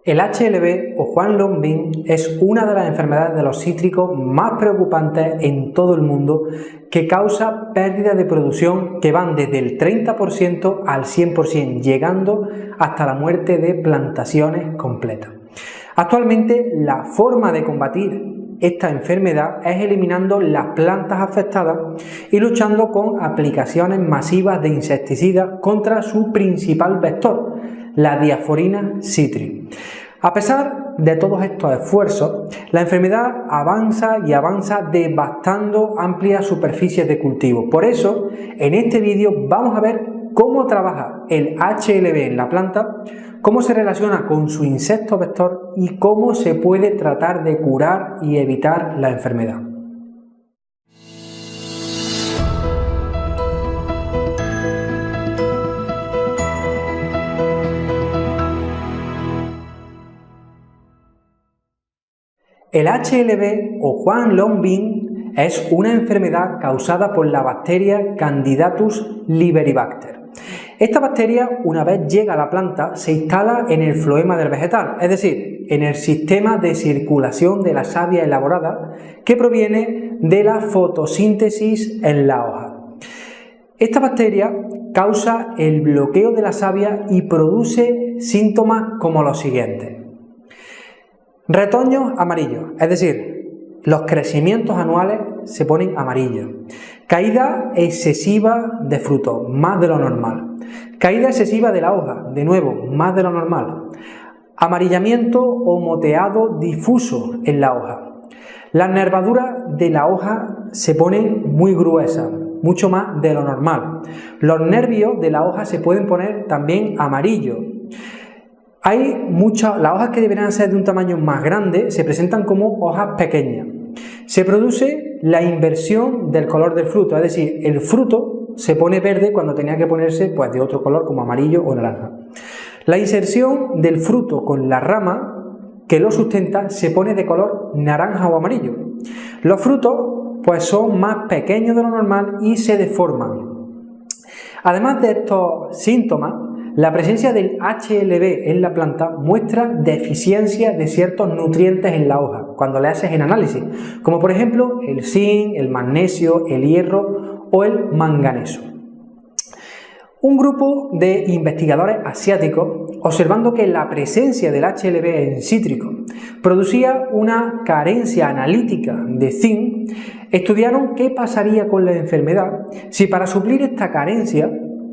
El HLB o Huang-Long-Bin es una de las enfermedades de los cítricos más preocupantes en todo el mundo, que causa pérdidas de producción que van desde el 30% al 100%, llegando hasta la muerte de plantaciones completas. Actualmente, la forma de combatir esta enfermedad es eliminando las plantas afectadas y luchando con aplicaciones masivas de insecticidas contra su principal vector, la Diaforina citri. A pesar de todos estos esfuerzos, la enfermedad avanza y avanza devastando amplias superficies de cultivo. Por eso, en este vídeo vamos a ver cómo trabaja el HLB en la planta, cómo se relaciona con su insecto vector y cómo se puede tratar de curar y evitar la enfermedad. El HLB o Huang-Long-Bin es una enfermedad causada por la bacteria Candidatus liberibacter. Esta bacteria, una vez llega a la planta, se instala en el floema del vegetal, es decir, en el sistema de circulación de la savia elaborada que proviene de la fotosíntesis en la hoja. Esta bacteria causa el bloqueo de la savia y produce síntomas como los siguientes. Retoños amarillos, es decir, los crecimientos anuales se ponen amarillos. Caída excesiva de frutos, más de lo normal. Caída excesiva de la hoja, de nuevo, más de lo normal. Amarillamiento o moteado difuso en la hoja. Las nervaduras de la hoja se ponen muy gruesas, mucho más de lo normal. Los nervios de la hoja se pueden poner también amarillos. Las hojas que deberían ser de un tamaño más grande se presentan como hojas pequeñas. Se produce la inversión del color del fruto, es decir, el fruto se pone verde cuando tenía que ponerse pues, de otro color como amarillo o naranja. La inserción del fruto con la rama que lo sustenta se pone de color naranja o amarillo. Los frutos pues, son más pequeños de lo normal y se deforman. Además de estos síntomas, la presencia del HLB en la planta muestra deficiencia de ciertos nutrientes en la hoja cuando le haces el análisis, como por ejemplo el zinc, el magnesio, el hierro o el manganeso. Un grupo de investigadores asiáticos, observando que la presencia del HLB en cítricos producía una carencia analítica de zinc, estudiaron qué pasaría con la enfermedad si para suplir esta carencia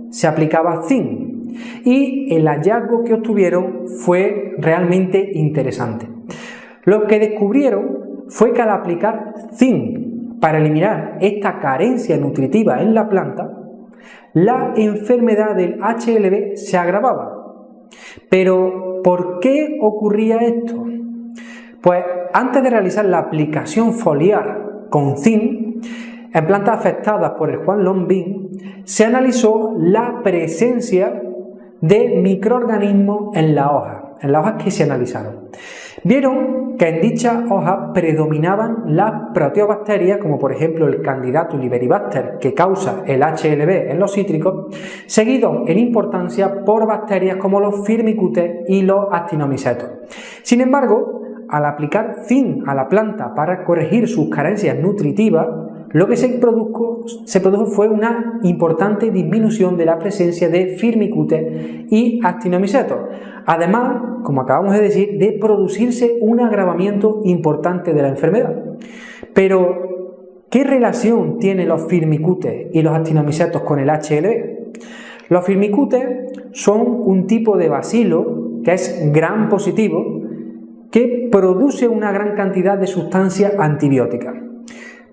se aplicaba zinc. Y el hallazgo que obtuvieron fue realmente interesante. Lo que descubrieron fue que al aplicar zinc para eliminar esta carencia nutritiva en la planta, la enfermedad del HLB se agravaba. Pero, ¿por qué ocurría esto? Pues antes de realizar la aplicación foliar con zinc en plantas afectadas por el Huang-Long-Bin, se analizó la presencia de microorganismos en las hojas que se analizaron. Vieron que en dichas hojas predominaban las proteobacterias, como por ejemplo el Candidatus liberibacter, que causa el HLB en los cítricos, seguido en importancia por bacterias como los Firmicutes y los Actinomycetos. Sin embargo, al aplicar zinc a la planta para corregir sus carencias nutritivas, lo que se produjo fue una importante disminución de la presencia de Firmicutes y Actinomycetos. Además, como acabamos de decir, de producirse un agravamiento importante de la enfermedad. Pero, ¿qué relación tienen los Firmicutes y los Actinomycetos con el HLB? Los Firmicutes son un tipo de bacilo que es gram positivo que produce una gran cantidad de sustancias antibióticas.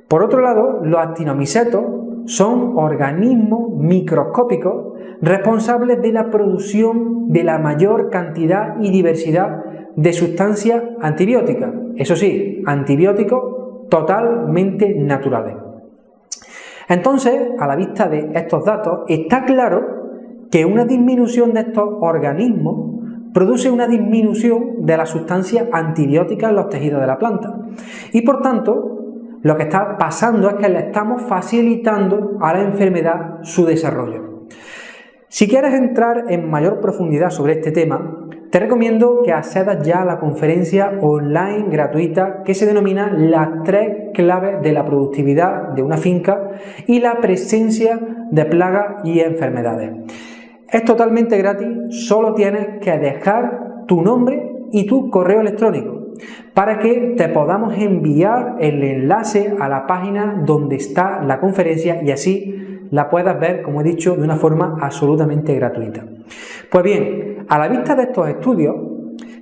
Por otro lado, los actinomycetos son organismos microscópicos responsables de la producción de la mayor cantidad y diversidad de sustancias antibióticas. Eso sí, antibióticos totalmente naturales. Entonces, a la vista de estos datos, está claro que una disminución de estos organismos produce una disminución de las sustancias antibióticas en los tejidos de la planta. Y por tanto, lo que está pasando es que le estamos facilitando a la enfermedad su desarrollo. Si quieres entrar en mayor profundidad sobre este tema, te recomiendo que accedas ya a la conferencia online gratuita que se denomina las 3 claves de la productividad de una finca y la presencia de plagas y enfermedades. Es totalmente gratis, solo tienes que dejar tu nombre y tu correo electrónico para que te podamos enviar el enlace a la página donde está la conferencia y así la puedas ver, como he dicho, de una forma absolutamente gratuita. Pues bien, a la vista de estos estudios,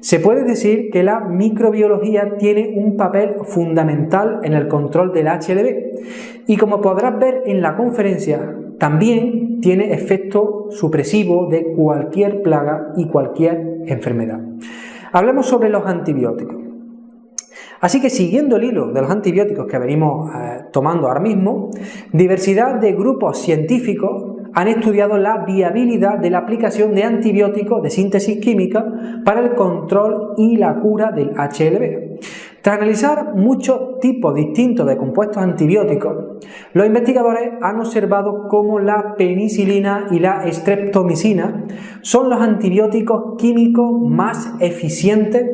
se puede decir que la microbiología tiene un papel fundamental en el control del HLB y, como podrás ver en la conferencia, también tiene efecto supresivo de cualquier plaga y cualquier enfermedad. Hablemos sobre los antibióticos. Así que, siguiendo el hilo de los antibióticos que venimos tomando ahora mismo, diversidad de grupos científicos han estudiado la viabilidad de la aplicación de antibióticos de síntesis química para el control y la cura del HLB. Tras analizar muchos tipos distintos de compuestos antibióticos, los investigadores han observado cómo la penicilina y la streptomicina son los antibióticos químicos más eficientes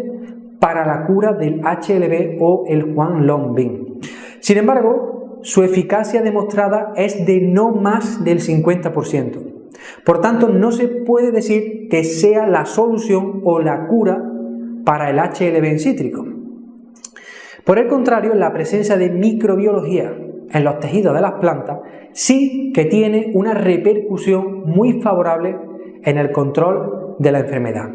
para la cura del HLB o el Huanglongbing. Sin embargo, su eficacia demostrada es de no más del 50%. Por tanto, no se puede decir que sea la solución o la cura para el HLB en cítrico. Por el contrario, la presencia de microbiología en los tejidos de las plantas sí que tiene una repercusión muy favorable en el control de la enfermedad.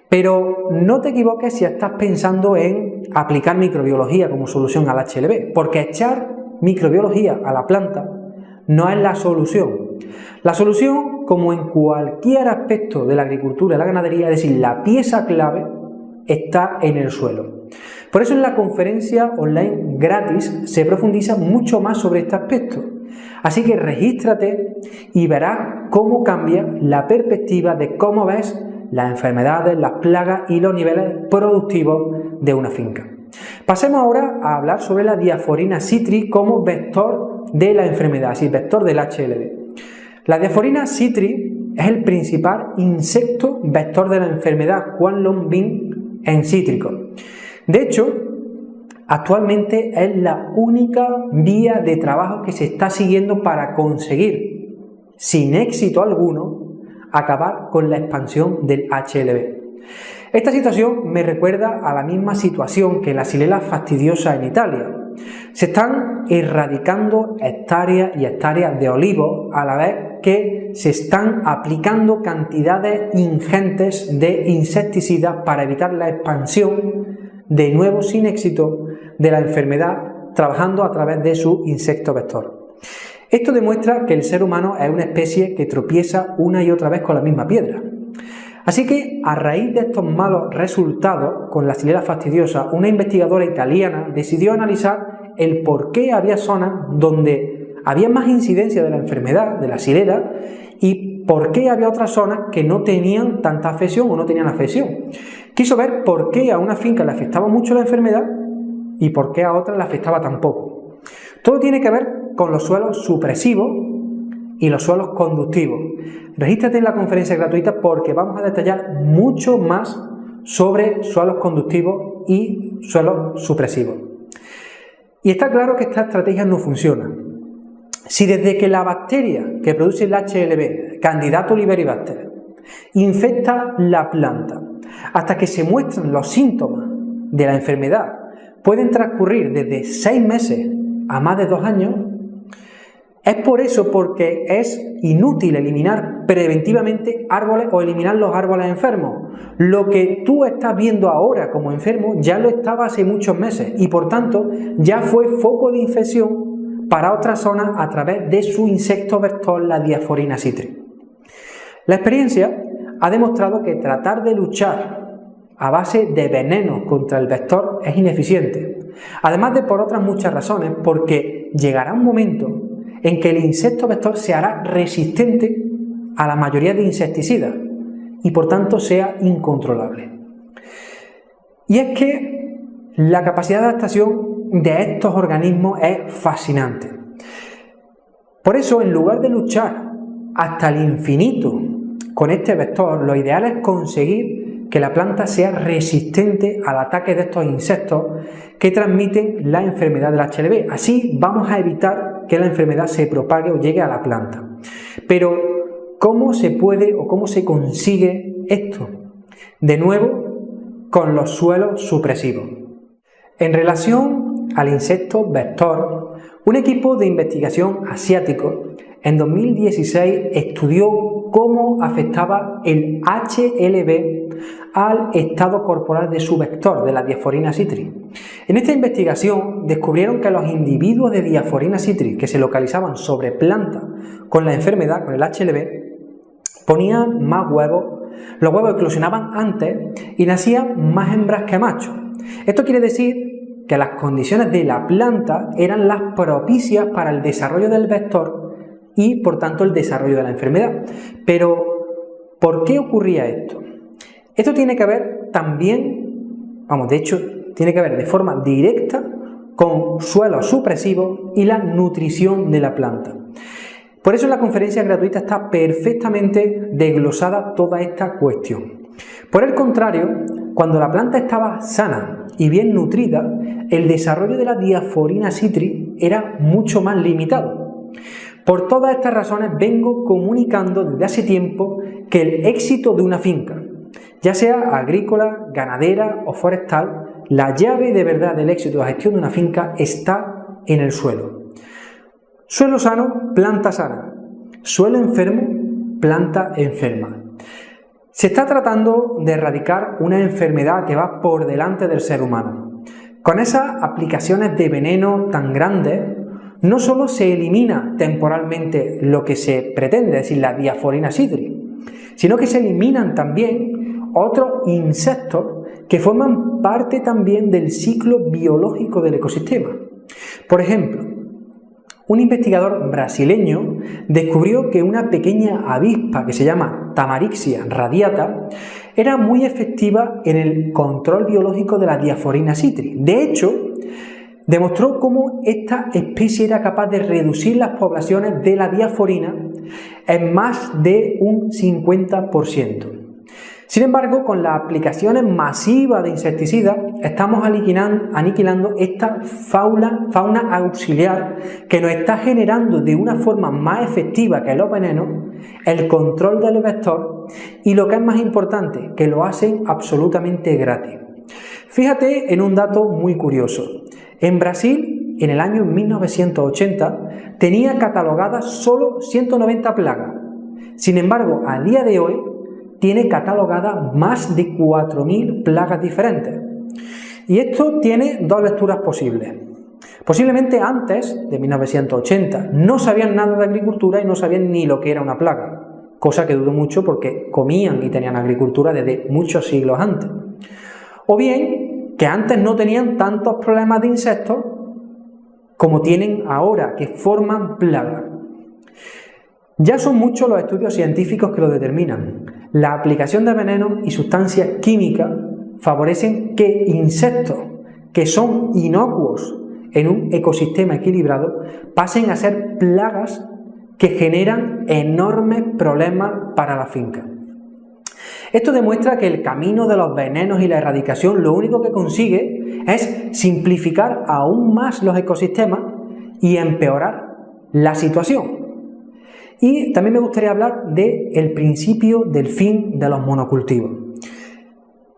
Pero no te equivoques si estás pensando en aplicar microbiología como solución al HLB, porque echar microbiología a la planta no es la solución. La solución, como en cualquier aspecto de la agricultura y la ganadería, es decir, la pieza clave, está en el suelo. Por eso en la conferencia online gratis se profundiza mucho más sobre este aspecto. Así que regístrate y verás cómo cambia la perspectiva de cómo ves las enfermedades, las plagas y los niveles productivos de una finca. Pasemos ahora a hablar sobre la Diaforina citri como vector de la enfermedad, así vector del HLB. La Diaforina citri es el principal insecto vector de la enfermedad Huanglongbing en cítricos. De hecho, actualmente es la única vía de trabajo que se está siguiendo para conseguir, sin éxito alguno, acabar con la expansión del HLB. Esta situación me recuerda a la misma situación que la Xylella fastidiosa en Italia. Se están erradicando hectáreas y hectáreas de olivos a la vez que se están aplicando cantidades ingentes de insecticidas para evitar la expansión, de nuevo sin éxito, de la enfermedad, trabajando a través de su insecto vector. Esto demuestra que el ser humano es una especie que tropieza una y otra vez con la misma piedra. Así que, a raíz de estos malos resultados con la Xylella fastidiosa, una investigadora italiana decidió analizar el por qué había zonas donde había más incidencia de la enfermedad, de la Xylella, y por qué había otras zonas que no tenían tanta afección o no tenían afección. Quiso ver por qué a una finca le afectaba mucho la enfermedad y por qué a otra le afectaba tan poco. Todo tiene que ver con los suelos supresivos y los suelos conductivos. Regístrate en la conferencia gratuita porque vamos a detallar mucho más sobre suelos conductivos y suelos supresivos. Y está claro que esta estrategia no funciona. Si desde que la bacteria que produce el HLB, Candidata oliveribacter, infecta la planta hasta que se muestran los síntomas de la enfermedad pueden transcurrir desde 6 meses a más de 2 años, es por eso porque es inútil eliminar preventivamente árboles o eliminar los árboles enfermos. Lo que tú estás viendo ahora como enfermo ya lo estaba hace muchos meses y por tanto ya fue foco de infección para otras zonas a través de su insecto vector, la Diaforina citri. La experiencia ha demostrado que tratar de luchar a base de venenos contra el vector es ineficiente. Además de por otras muchas razones, porque llegará un momento en que el insecto vector se hará resistente a la mayoría de insecticidas y por tanto sea incontrolable. Y es que la capacidad de adaptación de estos organismos es fascinante. Por eso, en lugar de luchar hasta el infinito con este vector, lo ideal es conseguir que la planta sea resistente al ataque de estos insectos que transmiten la enfermedad del HLB. Así vamos a evitar que la enfermedad se propague o llegue a la planta. Pero, ¿cómo se puede o cómo se consigue esto? De nuevo, con los suelos supresivos. En relación al insecto vector, un equipo de investigación asiático en 2016 estudió cómo afectaba el HLB al estado corporal de su vector, de la Diaphorina citris. En esta investigación descubrieron que los individuos de Diaphorina citris que se localizaban sobre plantas con la enfermedad, con el HLB, ponían más huevos, los huevos eclosionaban antes y nacían más hembras que machos. Esto quiere decir que las condiciones de la planta eran las propicias para el desarrollo del vector y por tanto el desarrollo de la enfermedad. Pero, ¿por qué ocurría esto? Esto tiene que ver también, de hecho, tiene que ver de forma directa con suelos supresivos y la nutrición de la planta. Por eso en la conferencia gratuita está perfectamente desglosada toda esta cuestión. Por el contrario, cuando la planta estaba sana y bien nutrida, el desarrollo de la Diaphorina citris era mucho más limitado. Por todas estas razones vengo comunicando desde hace tiempo que el éxito de una finca, ya sea agrícola, ganadera o forestal, la llave de verdad del éxito de la gestión de una finca está en el suelo. Suelo sano, planta sana. Suelo enfermo, planta enferma. Se está tratando de erradicar una enfermedad que va por delante del ser humano. Con esas aplicaciones de veneno tan grandes, no solo se elimina temporalmente lo que se pretende, es decir, la Diaphorina citris, sino que se eliminan también otros insectos que forman parte también del ciclo biológico del ecosistema. Por ejemplo, un investigador brasileño descubrió que una pequeña avispa que se llama Tamarixia radiata era muy efectiva en el control biológico de la Diaphorina citris. De hecho, demostró cómo esta especie era capaz de reducir las poblaciones de la diaforina en más de un 50%. Sin embargo, con las aplicaciones masivas de insecticidas estamos aniquilando esta fauna auxiliar que nos está generando de una forma más efectiva que los venenos el control del vector y, lo que es más importante, que lo hacen absolutamente gratis. Fíjate en un dato muy curioso. En Brasil, en el año 1980, tenía catalogadas solo 190 plagas. Sin embargo, a día de hoy, tiene catalogadas más de 4.000 plagas diferentes. Y esto tiene dos lecturas posibles. Posiblemente antes de 1980 no sabían nada de agricultura y no sabían ni lo que era una plaga, cosa que dudo mucho porque comían y tenían agricultura desde muchos siglos antes. O bien que antes no tenían tantos problemas de insectos como tienen ahora, que forman plagas. Ya son muchos los estudios científicos que lo determinan. La aplicación de venenos y sustancias químicas favorecen que insectos que son inocuos en un ecosistema equilibrado pasen a ser plagas que generan enormes problemas para la finca. Esto demuestra que el camino de los venenos y la erradicación lo único que consigue es simplificar aún más los ecosistemas y empeorar la situación. Y también me gustaría hablar del principio del fin de los monocultivos.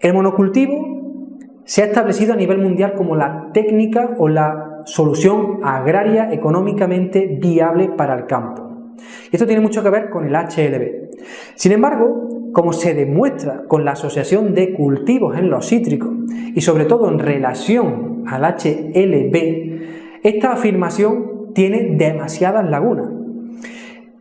El monocultivo se ha establecido a nivel mundial como la técnica o la solución agraria económicamente viable para el campo. Esto tiene mucho que ver con el HLB. Sin embargo, como se demuestra con la asociación de cultivos en los cítricos y sobre todo en relación al HLB, esta afirmación tiene demasiadas lagunas.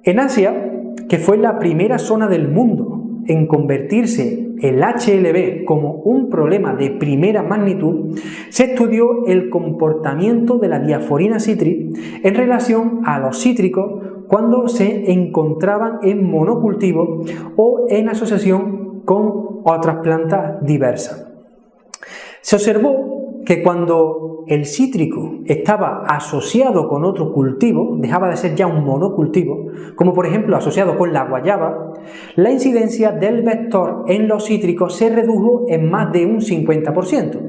En Asia, que fue la primera zona del mundo en convertirse el HLB como un problema de primera magnitud, se estudió el comportamiento de la Diaphorina citris en relación a los cítricos cuando se encontraban en monocultivo o en asociación con otras plantas diversas. Se observó que cuando el cítrico estaba asociado con otro cultivo, dejaba de ser ya un monocultivo, como por ejemplo asociado con la guayaba, la incidencia del vector en los cítricos se redujo en más de un 50%.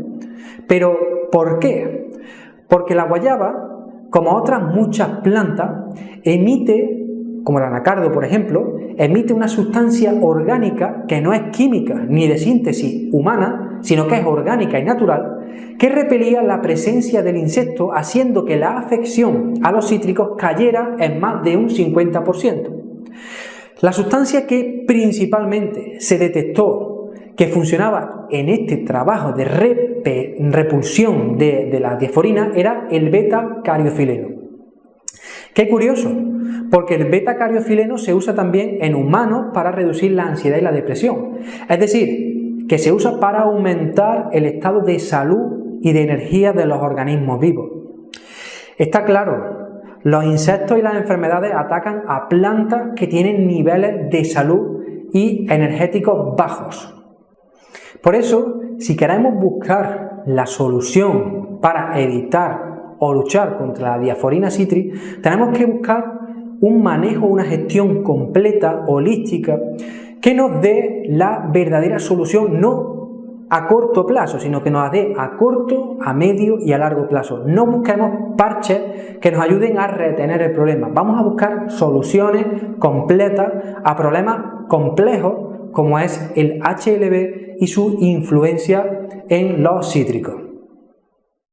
¿Pero por qué? Porque la guayaba, como otras muchas plantas, emite, como el anacardo por ejemplo, emite una sustancia orgánica que no es química ni de síntesis humana, sino que es orgánica y natural, que repelía la presencia del insecto, haciendo que la afección a los cítricos cayera en más de un 50%. La sustancia que principalmente se detectó que funcionaba en este trabajo de repulsión de la diaforina era el beta-cariofileno. Qué curioso, porque el beta-cariofileno se usa también en humanos para reducir la ansiedad y la depresión. Es decir, que se usa para aumentar el estado de salud y de energía de los organismos vivos. Está claro, los insectos y las enfermedades atacan a plantas que tienen niveles de salud y energéticos bajos. Por eso, si queremos buscar la solución para evitar o luchar contra la Diaphorina citri, tenemos que buscar un manejo, una gestión completa, holística, que nos dé la verdadera solución, no a corto plazo, sino que nos la dé a corto, a medio y a largo plazo. No busquemos parches que nos ayuden a retener el problema. Vamos a buscar soluciones completas a problemas complejos como es el HLB y su influencia en los cítricos.